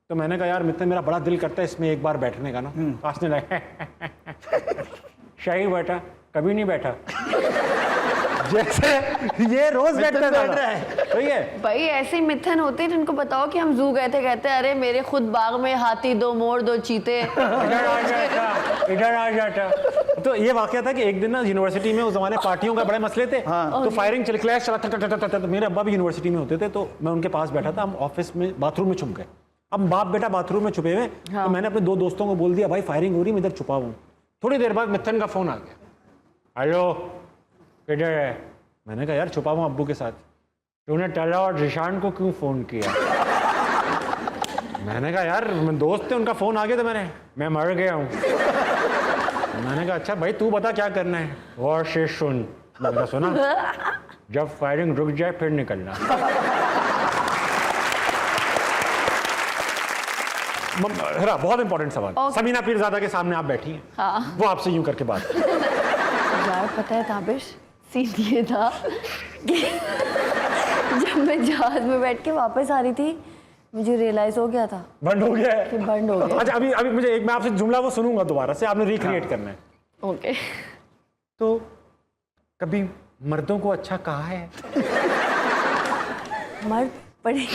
A: तो मैंने कहा यार मिथन मेरा बड़ा दिल करता है इसमें एक बार बैठने का ना। हंसने लगा, शाही बैठा, कभी नहीं बैठा। जैसे ये रोज बैठता
D: बैठ रहा
A: था,
D: है।
A: सही है।
C: भाई ऐसे ही मिथन होते हैं जिनको बताओ कि हम जू गए थे, कहते हैं अरे मेरे खुद बाग में हाथी, 2 मोर, 2 चीते।
A: इधर आ जाता। तो ये वाकया था कि एक दिन ना यूनिवर्सिटी में उस जमाने पार्टियों का बड़े मसले थे। तो फायरिंग चल, क्लैश चला था। मेरे अब्बा भी यूनिवर्सिटी में होते थे, तो मैं उनके पास बैठा था, हम ऑफिस में बाथरूम में छुप गए। अब बाप बेटा बाथरूम में छुपे हुए, तो मैंने अपने 2 दोस्तों को बोल दिया भाई फायरिंग हो रही, मैं इधर छुपा हूँ। थोड़ी देर बाद मिथन का फोन आ गया, हेलो किधर है? मैंने कहा यार छुपा हुआ अब्बू के साथ। तूने टला और जिशान को क्यों फोन किया? मैंने कहा यार दोस्त थे, उनका फोन आ गया, तो मैं मर गया हूँ। मैंने कहा अच्छा भाई तू बता क्या करना है? और से सुन। मैंने कहा सुना, जब फायरिंग रुक जाए फिर निकलना। हेरा बहुत इंपॉर्टेंट सवाल। समीना पीरजादा के सामने आप बैठी हैं,
C: हाँ।
A: वो आपसे यूं करके बात कर।
C: यार पता है ताबिश, सीन ये था कि जब मैं जहाज में बैठ के वापस आ रही थी मुझे रियलाइज हो गया था
A: बंद हो गया
C: कि
A: है।
C: बंद हो गया।
A: अच्छा अभी मुझे एक, मैं आपसे जुमला वो सुनूंगा दोबारा से, आपने रिक्रिएट करना है।
C: ओके।
A: तो कभी मर्दों को अच्छा कहा है?
C: मर्द बड़े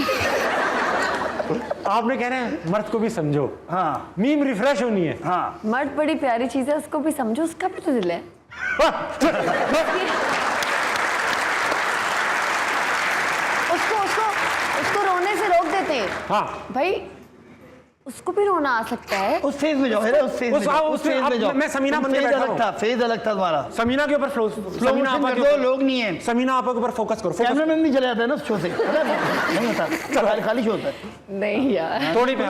A: आपने कहना है मर्द को भी समझो।
D: हाँ
A: मीम रिफ्रेश होनी है।
D: हाँ
C: मर्द बड़ी प्यारी चीज है, उसको भी समझो, उसका भी तो दिल है। उसको रोने से रोक देते हैं।
A: हाँ
C: भाई उसको भी रोना आ सकता है।
D: उस फेज में जाओ, है ना, उस फेज में जाओ, उस फेज में जाओ।
A: मैं समीना बन के
D: फेज
A: बैठा
D: अलग
A: हूँ।
D: था, फेज अलग था तुम्हारा।
A: समीना के ऊपर समीना आपा के
D: दो
A: ऊपर,
D: लोग नहीं है,
A: समीना आपा के ऊपर फोकस करो।
D: कैमरामैन नहीं चले जाता है ना उस शो से, नहीं होता, खाली शो होता है।
C: नहीं यार
A: थोड़ी पे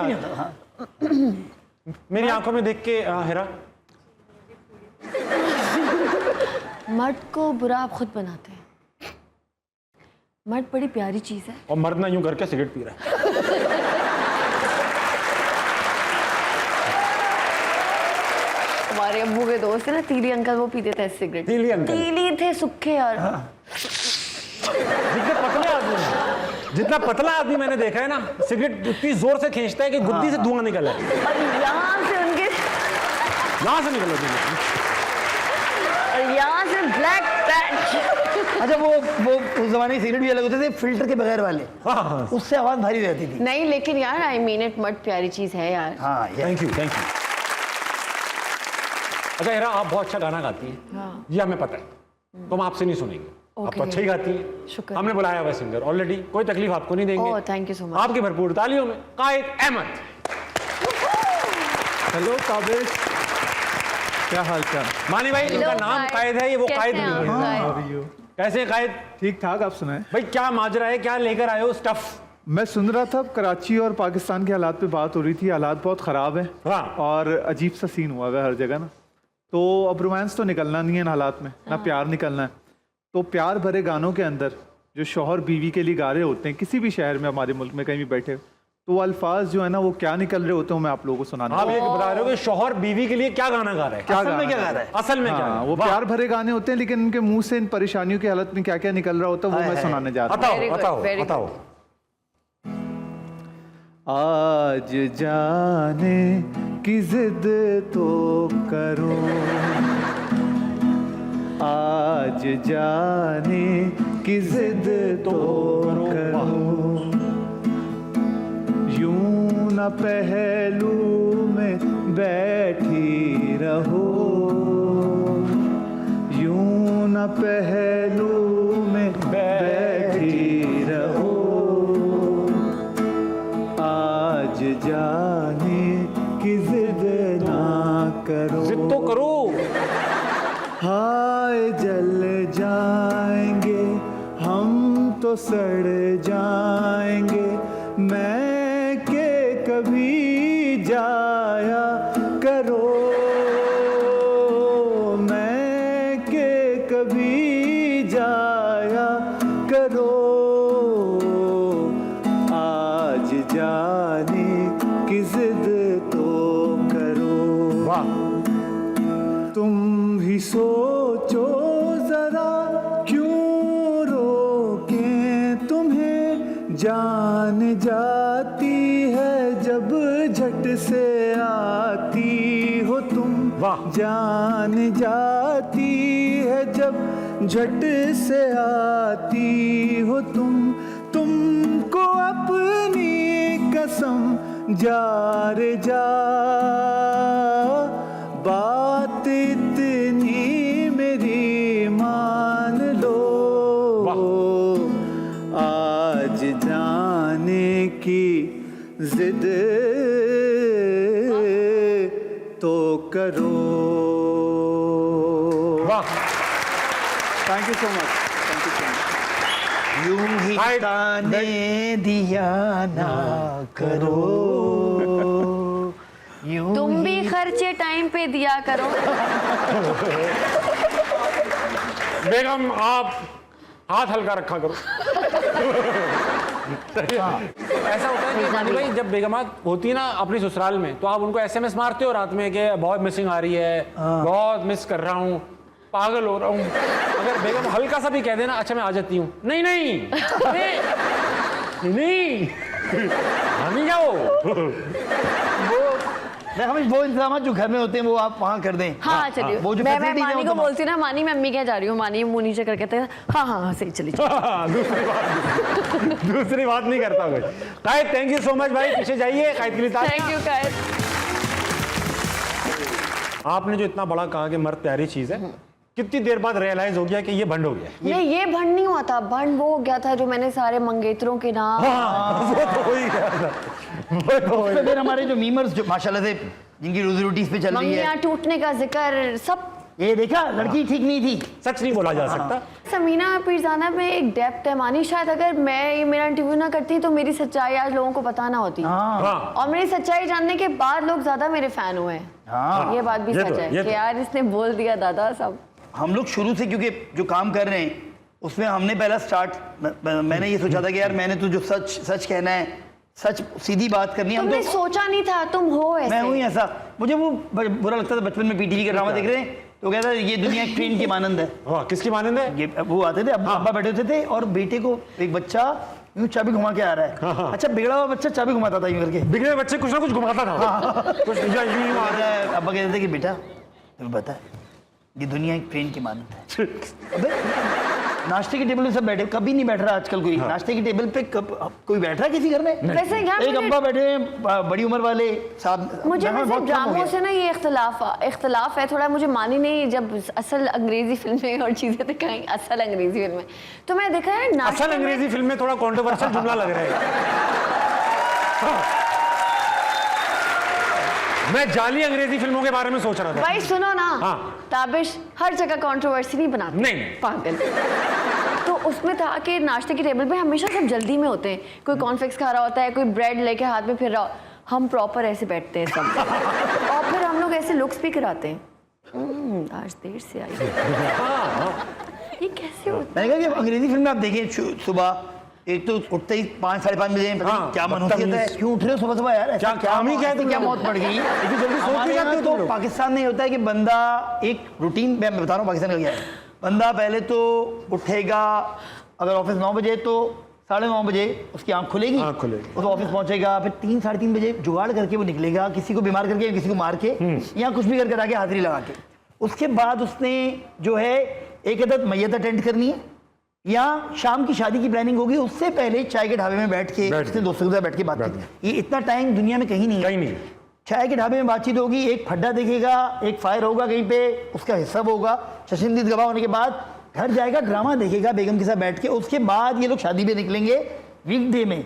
A: मेरी आंखों में देख के हेरा,
C: मर्द को बुरा आप खुद बनाते हैं। मर्द बड़ी प्यारी चीज है।
A: और मर्द ना यूं करके सिगरेट पी रहा है।
C: हमारे अब्बू के दोस्त है ना तीली अंकल, वो पीते थे सिगरेट।
A: तीली अंकल?
C: तीली थे सूखे यार।
A: जितना पतला आदमी मैंने देखा है ना, सिगरेट इतनी जोर से खींचता है कि गुद्दी से धुआं निकल है।
C: और यहाँ से उनके
A: यहाँ से निकलो
C: और यहाँ से ब्लैक पैच।
D: अच्छा वो उस जमाने की सिगरेट भी अलग होते थे, फिल्टर के बगैर वाले,
A: हाँ।
D: उससे आवाज भारी रहती थी।
C: नहीं लेकिन यार आई मीन इट, मर्द प्यारी चीज है यार।
D: हाँ
A: थैंक यू। अच्छा हेरा, आप बहुत अच्छा गाना गाती हैं।
C: हाँ।
A: ये हमें पता है, तो हम आपसे नहीं सुनेंगे। आप तो अच्छा ही गाती हैं।
C: शुक्र।
A: हमने बुलाया हुआ सिंगर ऑलरेडी, कोई तकलीफ आपको नहीं देंगे।
C: Oh thank you so much.
A: आपकी भरपूर तालियों में कायद अहमद।
E: हेलो काबिश, क्या हाल चाल?
A: मानी भाई, इनका नाम कायद है, ये वो कायद नहीं है।
C: है।
A: कैसे कायद?
E: ठीक ठाक, आप सुनाए?
A: भाई क्या माजरा है, क्या लेकर आए हो स्टफ?
E: मैं सुन रहा था कराची और पाकिस्तान के हालात पे बात हो रही थी। हालात बहुत ख़राब हैं
A: हाँ।
E: और अजीब सा सीन हुआ है हर जगह ना। तो अब रोमांस तो निकलना नहीं है इन हालात में, ना प्यार निकलना है। तो प्यार भरे गानों के अंदर जो शौहर बीवी के लिए गा रहे होते हैं किसी भी शहर में, हमारे मुल्क में कहीं भी बैठे, तो वो अल्फाज जो है ना वो क्या निकल रहे होते हैं, मैं आप लोगों को सुनाना
A: आप ये बता रहे हो कि शौहर बीवी के लिए क्या गाना गा रहा है?
D: असल में क्या गा रहा है?
A: असल में क्या
E: हाँ,
A: है?
E: वो
A: वाह।
E: प्यार भरे गाने होते हैं लेकिन उनके मुंह से इन परेशानियों की हालत में क्या क्या निकल रहा होता है वो मैं सुनाने जा रहा हूँ।
A: बताओ
C: Very good,
A: बताओ
C: very
A: बताओ।
E: आज जाने की जिद तो करो, आज जाने की जिद तो करो, यूं न पहलू में बैठी रहो, यूं न पहलू में बैठी रहो, आज जाने की जिद ना करो,
A: जिद तो करो।
E: हाय जल जाएंगे हम तो सड़ जाएंगे, मैं के कभी जाया करो, मैं के कभी जाया करो, आज जाने की जिद तो करो।
A: वाह।
E: तुम भी सोचो जरा क्यों रोकें तुम्हें, जान जाती है जब झट से आती हो तुम,
A: वाह।
E: जान जाती है जब झट से आती हो तुम, तुमको अपनी कसम जा रे जा, बात इतनी मेरी मान लो, आज जाने की जिद तो करो।
A: वाह।
E: Thank you so much, thank you so much.
D: यूं ही
A: हाय।
D: ताने दिया ना करो, यूं
C: तुम भी
D: ही-
C: खर्चे टाइम पे दिया करो।
A: बेगम आप हाथ हल्का रखा करो। ऐसा होता है कि मानी भाई जब बेगमात होती है ना अपनी ससुराल में, तो आप उनको एसएमएस मारते हो रात में कि बहुत मिसिंग आ रही है, बहुत मिस कर रहा हूँ, पागल हो रहा हूँ। अगर बेगम हल्का सा भी कह देना अच्छा मैं आ जाती हूँ, नहीं नहीं नहीं नहीं नहीं जाओ।
D: मैं हमें वो इंतजाम जो घर में होते हैं वो आप वहाँ कर दें।
C: हाँ चलिए,
D: वो जो
C: मैं
D: facility है,
C: मानी
D: वो
C: को
D: तो-
C: बोलती ना, मानी मैं अम्मी क्या जा रही हूँ, मानी मुंह नीचे करके कहते हैं, हाँ हाँ हाँ सही चली
A: दूसरी बात नहीं करता कोई। कायद थैंक यू सो मच भाई, पीछे जाइए कायद के लिए तालियां।
C: थैंक यू कायद।
A: आपने जो इतना बड़ा कहा कि मर्द प्यारी चीज है, कितनी देर बाद रियलाइज हो गया कि ये भंड हो गया?
C: नहीं ये भंड नहीं हुआ था, भंड वो हो गया था जो मैंने सारे मंगेतरों के नाम।
A: हाँ, वो तो हो ही गया था, वो तो हो ही
D: उसमें फिर हमारे जो मीमर्स जो माशाल्लाह से जिनकी रोजी रोटी इस पे चल रही है,
C: मंगियाँ टूटने का जिक्र सब।
D: ये देखा लड़की ठीक नहीं थी।
A: सच नहीं बोला जा सकता।
C: समीना पीरजादा में एक डेप्थ है मानी, शायद अगर मैं ये मेरा इंटरव्यू ना करती तो मेरी सच्चाई आज लोगों को पता ना होती।
A: हाँ
C: और मेरी सच्चाई जानने के बाद लोग ज्यादा मेरे फैन हुए हैं।
D: हाँ
C: ये बात भी
A: ये
C: सच
A: तो-
C: है
A: ये
C: कि
A: तो-
C: यार इसने बोल दिया दादा सब।
D: हम लोग शुरू से क्योंकि जो काम कर रहे हैं उसमें हमने पहला स्टार्ट मैंने ये सोचा था कि यार मैंने तो जो सच सच कहना है, सच सीधी बात करनी है। हम
C: तुमने
D: तो
C: सोचा नहीं था तुम हो ऐसे।
D: मैं हूँ ही ऐसा। मुझे वो बुरा लगता था बचपन में, पीटीवी का ड्रामा देख रहे हैं तो कहता है ये दुनिया एक ट्रेन की मानंद है।
A: वाह, किसकी मानंद है?
D: ये वो आते थे, अब्बा बैठे होते थे और बेटे को एक बच्चा यूं चाबी घुमा के आ रहा है। अच्छा बिगड़ा हुआ बच्चा चाबी घुमाता था यूं करके,
A: बिगड़े बच्चे कुछ ना कुछ घुमाता था, कुछ या यूं यूं आ
D: आता है, अब्बा कहते थे कि बेटा तुम्हें पता है ये दुनिया एक ट्रेन की मानंद है। अबे नाश्ते की टेबल पे सब बैठे, कभी नहीं बैठ रहा आजकल कोई नाश्ते की टेबल पे कोई बैठ रहा है किसी घर में?
C: वैसे यार
D: एक
C: मुझे-
D: अब्बा बैठे हैं बड़ी उम्र वाले साहब।
C: मुझे
D: मैं
C: वैसे
D: बहुत कम हो
C: ड्रामों
D: गया।
C: से ना ये इख्तलाफ है थोड़ा। मुझे मानी नहीं जब असल अंग्रेजी फिल्में और चीजें दिखाई, असल अंग्रेजी फिल्में तो मैं देखा है नाश्ते
A: असल
C: में-
A: अंग्रेजी फिल्म में थोड़ा कॉन्ट्रोवर्शियल जुमला लग रहा है। मैं जाली अंग्रेजी फिल्मों के बारे में सोच रहा था।
C: भाई सुनो ना,
A: हाँ।
C: ताबिश हर जगह कंट्रोवर्सी नहीं बनाती।
A: नहीं।
C: पागल। तो उसमें था कि नाश्ते की टेबल पे हमेशा सब जल्दी में होते हैं, कोई कॉर्नफ्लेक्स खा रहा होता है, कोई ब्रेड लेके हाथ में फिर रहा, हम प्रॉपर ऐसे बैठते हैं सब और फिर हम लोग ऐसे लुक्स भी कराते हैं। आज देर से आई, ये कैसे होता
D: मैंने कहा कि अंग्रेजी फिल्म में आप देखें सुबह एक तो उठते ही 5 साढ़े 5 बजे पता नहीं क्या मनोसियत है, क्यों उठ रहे हो सुबह सुबह यार, ऐसा क्या काम ही क्या है, क्या मौत पड़ गई,
A: इतनी जल्दी सो
D: हमारे
A: के
D: यहाँ
A: जाते हो
D: तो पाकिस्तान में ये होता है कि बंदा एक रूटीन, मैं बता रहा हूँ पाकिस्तान का क्या है, बंदा पहले तो उठेगा, अगर ऑफिस 9 बजे तो 9:30 बजे उसकी आंख खुलेगी, वो तो ऑफिस पहुंचेगा, फिर 3 साढ़े 3 बजे जुगाड़ करके वो निकलेगा, किसी को बीमार करके किसी को मार के या कुछ भी करके आके हाजिरी लगा के। उसके बाद उसने जो है एक अदद मैयत अटेंड करनी है या शाम की शादी की प्लानिंग होगी, उससे पहले चाय के ढाबे में बैठ के उसने दोस्तों के साथ बैठ के बात करनी है। ये इतना टाइम दुनिया में कहीं नहीं है। चाय के ढाबे में बातचीत होगी, एक फड्डा देखेगा, एक फायर होगा कहीं पे, उसका हिस्सा होगा, चश्मदीद गवाह होने के बाद घर जाएगा, ड्रामा देखेगा बेगम के साथ बैठ के, उसके बाद ये लोग शादी पे निकलेंगे वीकडे में,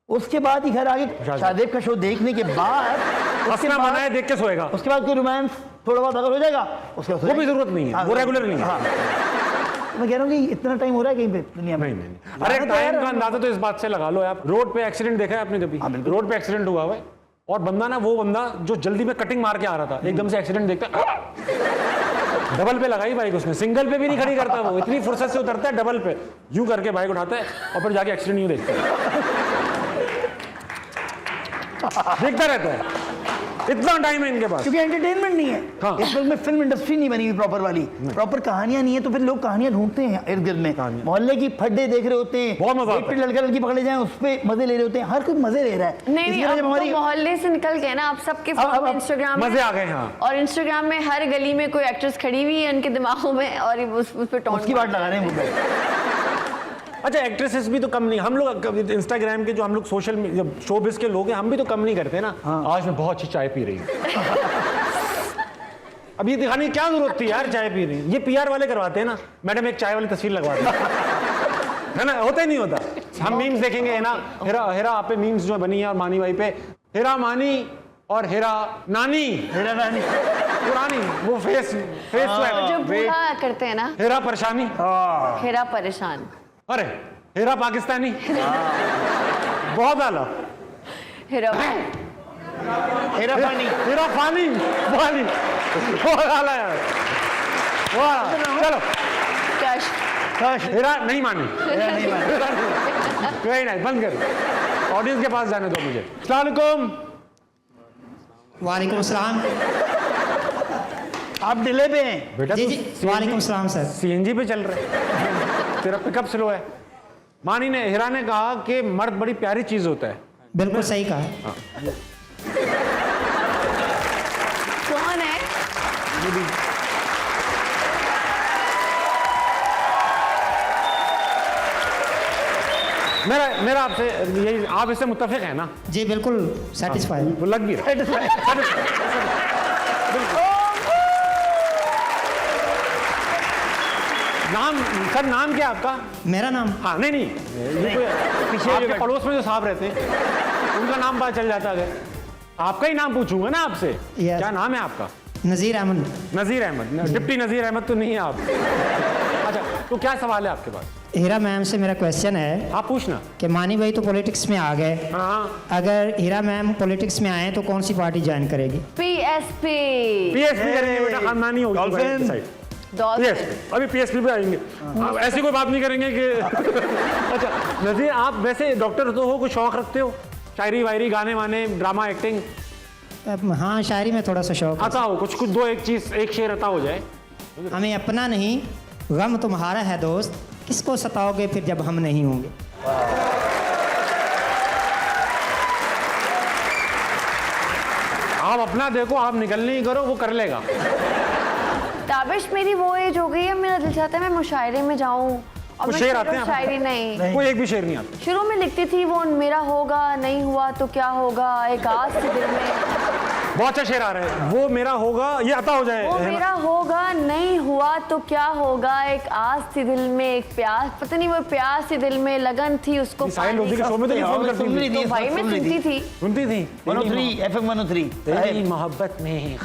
D: उसके बाद ही घर आगे शादी का शो देखने के बाद
A: देख के सोएगा,
D: उसके बाद कोई रोमांस थोड़ा बहुत अगर हो जाएगा उसके बाद
A: वो भी जरूरत नहीं है, वो रेगुलर नहीं है।
D: मैं कह रहा हूँ कि इतना टाइम हो रहा है कहीं पे दुनिया में।
A: नहीं। अरे टाइम का अंदाजा तो इस बात से लगा लो आप, रोड पे एक्सीडेंट देखा है आपने कभी? रोड पे एक्सीडेंट हुआ है और बंदा ना, वो बंदा जो जल्दी में कटिंग मार के आ रहा था, एकदम से एक्सीडेंट देखता, डबल पे लगाई बाइक उसने, सिंगल पे भी नहीं खड़ी करता, वो इतनी फुर्सत से उतरता है डबल पे, यूं करके बाइक उठाता है और फिर जाके एक्सीडेंट यूं देखता है, देखता रहता है। इतना टाइम है इनके पास,
D: क्योंकि एंटरटेनमेंट नहीं है।
A: हाँ।
D: इस वक्त में फिल्म इंडस्ट्री नहीं बनी हुई प्रॉपर वाली, प्रॉपर कहानियां नहीं है, तो फिर लोग कहानियां ढूंढते हैं इर्द गिर्द में, मोहल्ले की फड्डे देख रहे होते हैं,
A: बहुत मजा आता है।
D: लड़का लड़की पकड़े जाएं उस पे मजे ले रहे होते हैं, हर कोई मजे ले रहा है।
C: नहीं, अब तो मोहल्ले से निकल गए ना, अब सबके फोन में इंस्टाग्राम
A: मजे आ गए। हाँ,
C: और इंस्टाग्राम में हर गली में कोई एक्ट्रेस खड़ी हुई है उनके दिमागों में और उस पे टॉन्ट
D: उसकी बात लगा रहे हैं मुझे।
A: अच्छा एक्ट्रेसेस भी तो कम नहीं, हम लोग इंस्टाग्राम के जो हम लोग सोशल शोबिज के लोग हैं, हम भी तो कम नहीं करते ना। आज मैं बहुत अच्छी चाय पी रही हूँ, अब ये दिखाने की क्या जरूरत थी यार, चाय पी रही हूँ, ये पीआर वाले करवाते हैं ना, मैडम एक चाय वाली तस्वीर लगवा दें, है ना, होता ही नहीं होता। हम मीम्स देखेंगे, है ना, हेरा आप पे मीम्स जो बनी है और मानी भाई पे, हेरा मानी और हेरा नानी, पुरानी वो फेस
C: जो बूढ़ा करते हैं ना,
A: हेरा परेशानी,
C: हेरा परेशान,
A: अरे हेरा पाकिस्तानी, बहुत आला,
C: हेरा
D: हेरा पानी,
A: हेरा पानी पानी, बहुत आला यार, वाह चलो
C: कैश,
A: हेरा नहीं मानी, कोई नहीं, बंद कर, ऑडियंस के पास जाने दो मुझे। अस्सलाम वालेकुम।
F: वालेकुम अस्सलाम।
D: आप डिले पे हैं
A: बेटा
F: जी
A: तू
F: जी वालेकुम अस्सलाम सर।
A: सीएनजी पे चल रहे, तेरा पिकअप स्लो है। मानी ने, हेरा ने कहा कि मर्द बड़ी प्यारी चीज होता है।
F: बिल्कुल सही कहा।
C: कौन है?
A: मेरा आपसे यही, आप इससे मुत्तफिक है ना?
F: जी बिल्कुल सेटिस्फाइड।
A: वो लग भी रहा है। नाम सर, नाम क्या आपका?
F: मेरा नाम?
A: हाँ नहीं ये कोई पीछे आपके पड़ोस में जो साहब रहते हैं उनका नाम पता चल जाता है। आपका ही नाम पूछूंगा ना आपसे।
F: Yes.
A: क्या नाम है आपका?
F: नज़ीर अहमद।
A: नज़ीर अहमद, डिप्टी नज़ीर अहमद तो नहीं है आप? अच्छा, तो क्या सवाल है आपके पास?
F: हीरा मैम से मेरा क्वेश्चन है,
A: आप पूछना।
F: कि मानी भाई तो पॉलिटिक्स में आ गए,
A: हाँ,
F: अगर हीरा मैम पॉलिटिक्स में आए तो कौन सी पार्टी ज्वाइन करेगी?
C: पीएसपी।
A: पीएसपी करेंगे बेटा, खानदानी होगी। अभी पीएसपी पे आएंगे, ऐसी कोई बात नहीं करेंगे कि अच्छा नज़ीर, आप वैसे डॉक्टर तो हो, कुछ शौक रखते हो? शायरी वायरी, गाने वाने, ड्रामा, एक्टिंग?
F: हाँ, शायरी में थोड़ा सा शौक है।
A: आता हो कुछ दो एक चीज, एक शेर आता हो जाए।
F: हमें अपना नहीं, गम तुम्हारा है दोस्त, किसको सताओगे फिर जब हम नहीं होंगे?
A: आप अपना देखो, आप निकलने ही करो, वो कर लेगा।
C: ताबिश, मेरी वो एज हो गई है, मेरा दिल चाहता है मैं मुशायरे में जाऊं और
A: कुछ
C: मैं
A: शेर आते हैं?
C: शायरी नहीं,
A: कोई एक भी शेर नहीं आता?
C: शुरू में लिखती थी वो, मेरा होगा नहीं हुआ तो क्या होगा, एक आस थी दिल में।
A: बहुत अच्छा शेर आ रहा है, वो मेरा होगा, ये आता हो जाए।
C: वो मेरा होगा नहीं हुआ तो क्या होगा, एक आस थी दिल में, एक प्यास, पता नहीं वो प्यास थी दिल में, लगन थी उसको
A: साहिल लोधी के शो में तो नहीं फोन करती थी?
C: तो भाई मैं सुनती थी।
A: सुनती थी
D: 103 FM 103
A: तेरी मोहब्बत में।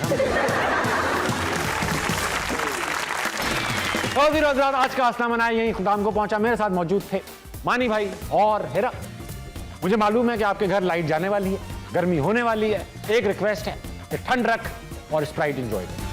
A: बहुत रात आज का आसना मनाया यहीं खुदाम को पहुंचा। मेरे साथ मौजूद थे मानी भाई और हेरा। मुझे मालूम है कि आपके घर लाइट जाने वाली है, गर्मी होने वाली है। एक रिक्वेस्ट है कि ठंड रख और स्प्राइट एंजॉय कर।